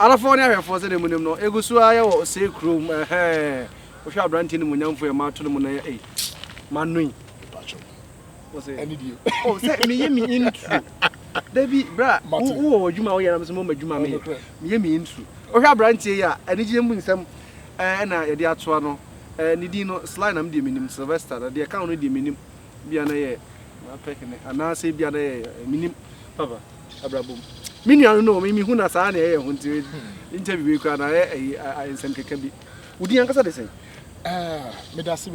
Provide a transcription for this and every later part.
California for the minimum no Egusua or say room we shall brand in Munyam for a martin Muna Manui. Was it any deal? Oh, set me into Debbie Bra, who you my am some moment you may me into. Or have brand here, and it's in some and I the Atuano, and Nidino slide am the minimum Sylvester, the account of the minimum Biana, and I say Biana, minimum Papa, Abrabum. Mini I know, maybe who has an air when to interview can I send Kabi. Would you answer the same? Medasi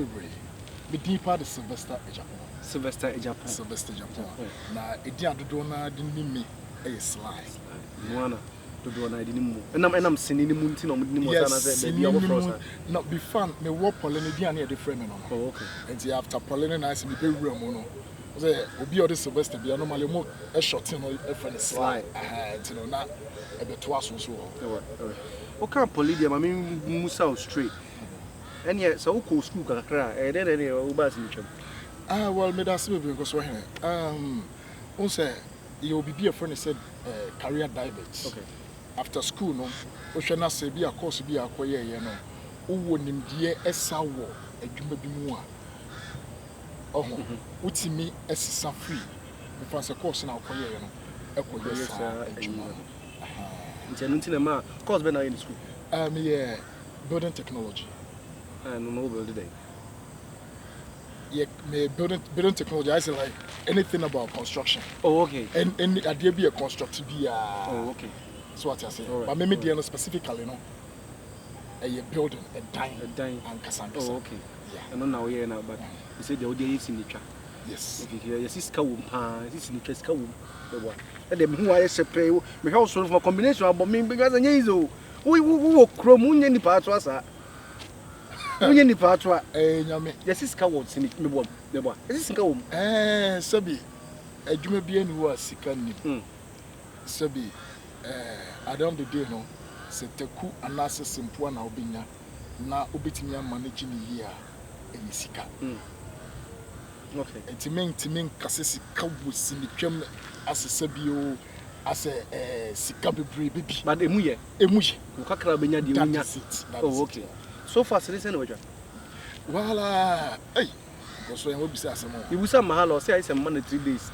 be deeper the Sylvester Agyapong. Sylvester Agyapong. Sylvester Agyapong. Now, it didn't do me a slide. One to do an idea. And I'm sending the moon to not be fun. Me walk Polynesian near the frame. Oh, okay. And after Polynesian, I see the room. Obi or the Sylvester be normally more a shot in a friend slide. You know, not a bit twice or so. Okay, Polydium, I mean, Musa straight. And yet, so cool school can cry, and then any bus in each other. Well, Medasi Nkosuohene. Also, you'll be a friend said career diabetes. Okay. After school, no, Oshana say be a course be a choir, you know. Who won him dear a sour, a jumbo bimua. Oh, what's me as some free? If I a course in our choir, you know. A choir, it's an intimate course when I in school. Yeah, building technology. And no build today. Yeah, me building technology. I say like anything about construction. Oh, okay. And idea be a constructive be oh, okay. That's what I say. Right. But maybe right. Specifically, you know, a building, a dine, and Kassan. Oh, okay. Yeah. I don't know here now, but you said the audio is in the trap. Yes. If you hear, yes, it's Kawum, this is in the case Kawum. The one. And then who I say pay my household for combination of me because I know we will chrome in the part was that. When you part, yes, it's cowards in the one. The one. This is Kawum. Sabi, a Jumabian who was sick and Sabi, I don't do no. Se teku anase simpo na obinya na obetimi manage ni year enisika okay entimen kasesi kawusi ni twem asese bio ase sika bebre bebi but emuye ukakra benya de unya oh okay so far listen no waja wala hey because when we bisa asemo you bisa mahalo say I say man 3 days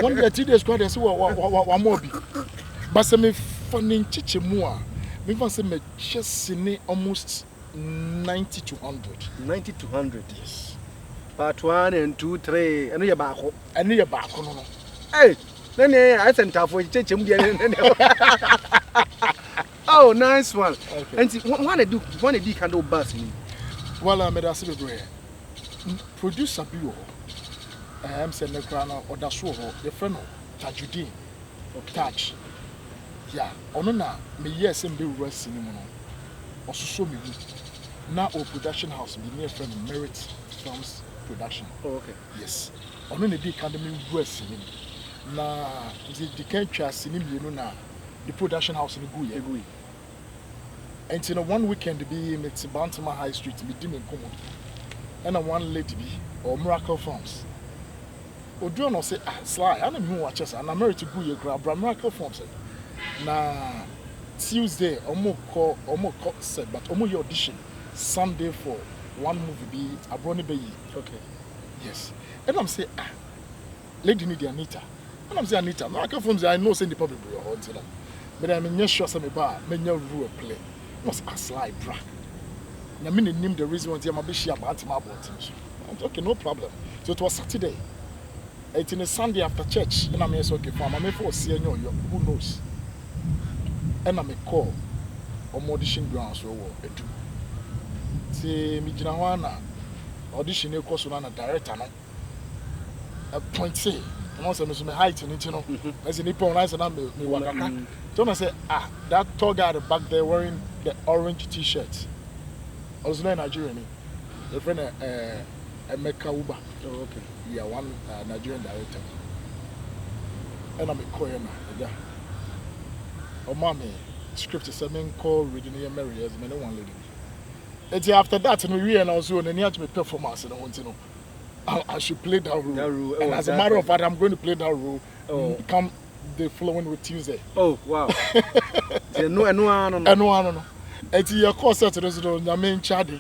one day 3 days kwade say wa mo bi basa me funny chichemu a me fan say me chesine almost 90 to 100 90 to 100 yes part 1 and 2 3 eno ye baako no hey then I sent her for chichemu there oh nice one okay. And one do can do bus me well me da se bebre producer bi wo am say me kra na oda so ho the friend Tajudeen okay touch yeah ono na me yes mbe wura sini mu no ososo me wu na o production house be near friend Merit Films production oh okay yes ono na di kan me wura sini na di kan twa sini mienu na the production house ni gu ye and you know one weekend be me Bantama High Street me di me komo and one lady be or Miracle Farms odu no say Sly ana me hu wa chesa na Merit gu ye kra Miracle Farms na Tuesday omo call said but omo your audition Sunday for one movie be abroni be yi okay yes and I'm say lady need Anita and I'm say Anita no I come from I know say the public be your until but I'm not sure say me ba me nya rule play was a slide bra na me name the reason why am be share about my about okay no problem so it was Saturday it's in a Sunday after church and I'm say okay for me for see you who knows and I call on audition grounds so edu say me gina ho na audition e course na director no a point say no say me height ni ti no as ni pon nice na me wakaka so I say that tall guy at the back there wearing the orange t-shirt I was in Nigeria the friend Emeka Uba oh okay yeah one Nigerian director and I'm call him yeah oh mommy script is something called reading here Mary as many one lady and after that and we and also and had to performance and I want to know I should play that role. And as a matter of fact I'm going to play that role come the following week Tuesday. Oh wow. No. Eti your course to the main chardy.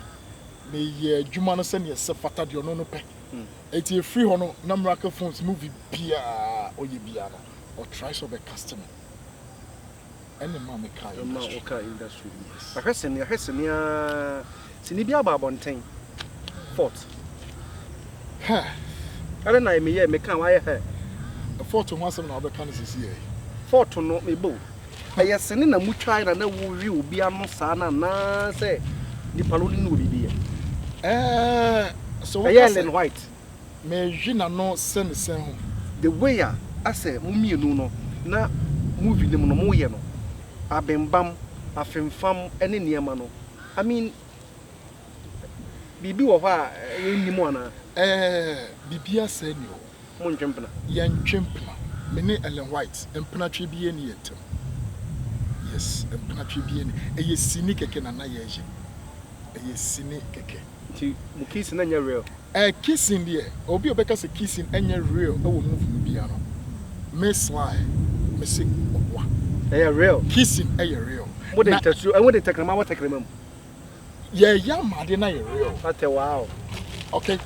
The Jumano send you fata di no pe. Eti free hono na miracle phones movie bia or ye biano or try so be customer. And the mammy car industry. I hessen ya Sinibia Babontain. Fort. Ha. I don't know me me can why her. A photo once some other candidates here. Fort to not me bo. I have seen in a mutai and a will be a mosana na say the paludin will be here. So I am white. May Gina no send the same. The way I say, Mummy no, na movie them no more. I been bam, I fam fam, any near mano. I mean, Bibi of her in the morning. Bibia said you, Mon Champana, young Champana, many Ellen White, and Penatri be any yet. Yes, and Penatri be any, a ye cynic and a nayaji. A ye cynic. Kissing and your real. Kissing there, or be a because a kissing and your real, oh, move piano. Miss Lie, Missy, they are real. Kissing a real. What they touch you, I want to take them out, take them. Yeah, Madina, real. But wow. Okay,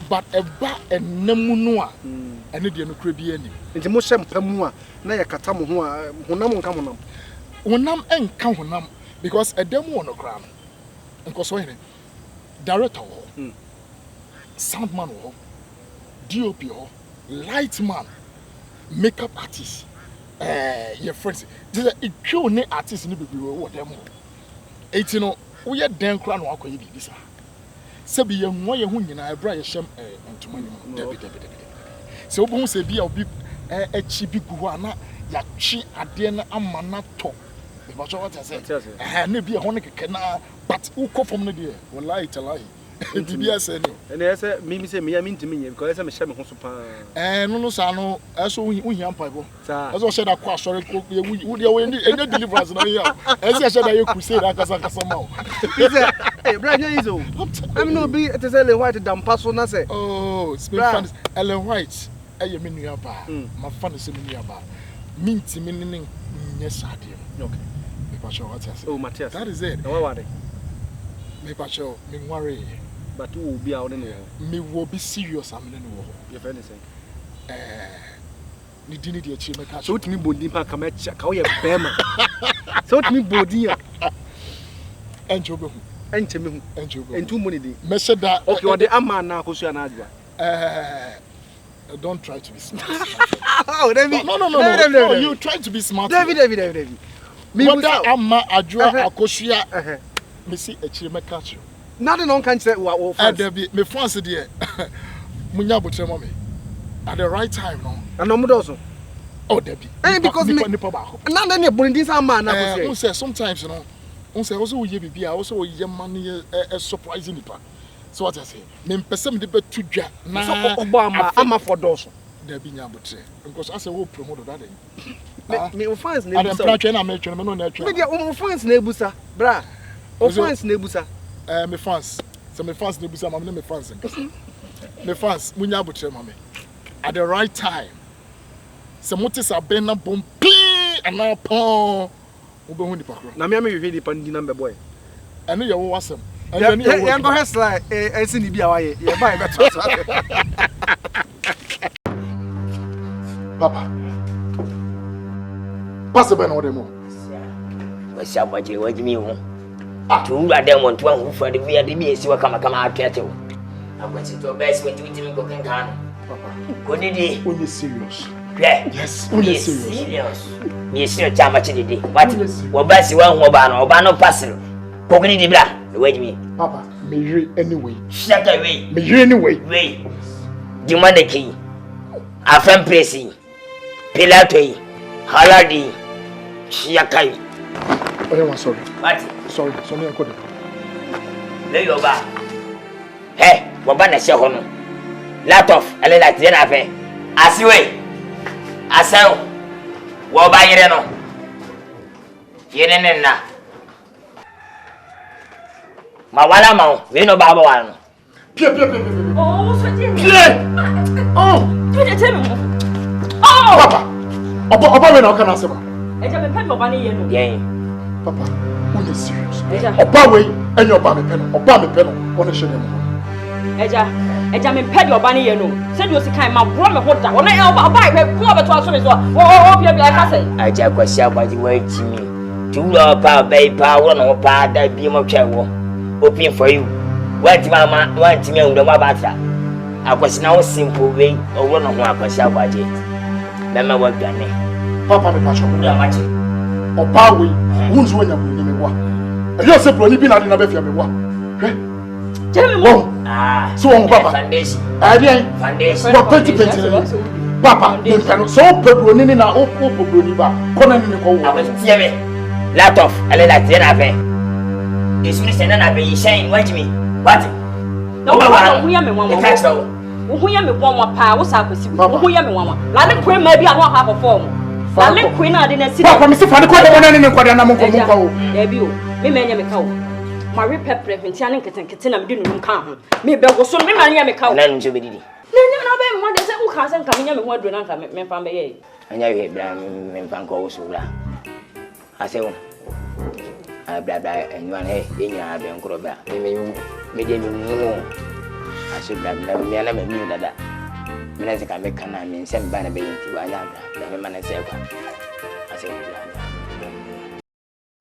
but a bat and Namunua, and it didn't crib any. It's most Pamua, Naya Katamu, Honam come on. Honam and come on, because a demo on a crown. Nkosuohene, director, soundman, DOP, lightman, makeup artist. Your friends, this is a true artist in the baby. What them? 18. We are damn crown walk with this. Sabi young way who you know, I brought a sham to money. So, won't say be a big a chippy guana, Yachi, Adena, Amanato. But what I said, I may be a honey cana, but who come from the dear? Well, lie to lie. And I said, Mimi say me, I mean to me, because I'm a shaman. And no, Sano, I saw we young people. As I said, I quite sorry, would you win any deliverance? As I said, I could say that somehow. Hey, Brian, I'm not be at the Ellen White damn pass on. I say, oh, Spirit Ellen White, I mean, you are my fun is in your bar. Minty meaning, yes, I did. Okay. Oh, Matthias, that is it. What are they? Maybe I shall be worried. But who will be out in the world? Me will be serious. I'm in the world. If anything, you didn't need your chimney. So to me, Bodi come at check how you bema. So to me, Bodi and Jobo and Timmy and Jobo and 2 money. Measure that. Okay, what the Amman now, Kusianadua. Don't try to be smart. Oh, no. You try to be smart. David. Me what that Amma Adua Akosia. Me see a chimney catch you. Nothing on can say what me France dear. Munya butre mommy. At the right time no. And no also. Oh Debbie. And because me now then you bring this man now say sometimes you know. On say also we be also ye man a surprising nipa. So what I say? Me person de be to dwa na so Obama ama for doso. Debbie nya butre. Because I say we promote that me France na ebusa. I am me no na twa. Me dey France na ebusa. Bra. France na ebusa. Me fans. So me fans ne busa mama me fans. Me fans munya butre mama. At the right time. So motis abena bompi ana pon. Obe hu nipa kro. Na me hwe nipa ndi number boy. Eno ye wo wasem. Eno ye wo. Yan go hesla esi ni bia waye. Ye buy better so. Papa. Pass the ben o demo. What's up what me ho? To them want to who for the way the BS will come out kettle. I'm going to best when you didn't go can. Papa. Good day. When you serious. Yes, when you serious. Me see your time at the day. What best you want Obano passing. Pogani de bra. Wait me. Papa, may you anyway. Shut away. May you anyway. Wait. Demand the key. A friend pressing. Pilate. Haladi. Shiakai. Oh, I'm sorry. What? Sorry, I couldn't. Lay your back. Hey, what banner shall honor? Let off, and let that dinner affair. As you wait. As well. What by you know? You didn't know. Mawala, we know Baba one. Oh, do the tell me. Oh, Papa. Oba we na o kana sema. Eja me pet oba ne ye no. Yen. Papa, who is serious? Eja. Oba we enye oba me pe no. Oba me pe no. Ono hye dem. Eja me pet oba ne ye no. Say do sikan ma bro me hoda. Ono e oba e ko beto aso me so. O bia ka say. Aja kwasi agbaji wa timi. Tulo pa bai pa wo no pa da bi mo twa wo. Open for you. Want mama, want me ndo ma bata. Akwasi na wo simple way. Owo no ho akwasi agbaji. Mama wa gane. Papa me pacho. Ya machi. Oba we wunzu anya mu ni me wa. Eyo se broni bi na de na be fia me wa. Hwe. Tell me more. So on papa. Foundation. Foundation. What penti. Papa, you can so broni ni na o broni ba. Kona ni ko wo. Akwasi me. Lot of elela tiye na fe. Isuni senda na be yishain watch me. What? No ba wo ya me wanwa. Wo ya me wanwa pa wo sa akwasi. Wo ya me wanwa. La ne kwe ma bi anu ha ko form. La ne kwe na de na si. Papa me se fa ne ko de wona ne kwada na mo ko wo. E bi o. Me me nya me ka wo. Ma repair prevent ya ne nketenkete na me di nunum ka ho. Me be go so me ma nya me ka wo. Na nso be didi. Na be mo de se wo ka se nka me nya me ho aduro na nka me fa be ye. Anya we bra me fa nko wo so bra. Ase wo. Bla bla enwane enya be nkoro bra. Me de me mu. Ase bla bla me na me mi dada. Me na se ka me kana me nsem ba na be yinti wa nya bra. Me ma na se kwa. Ase wo bra.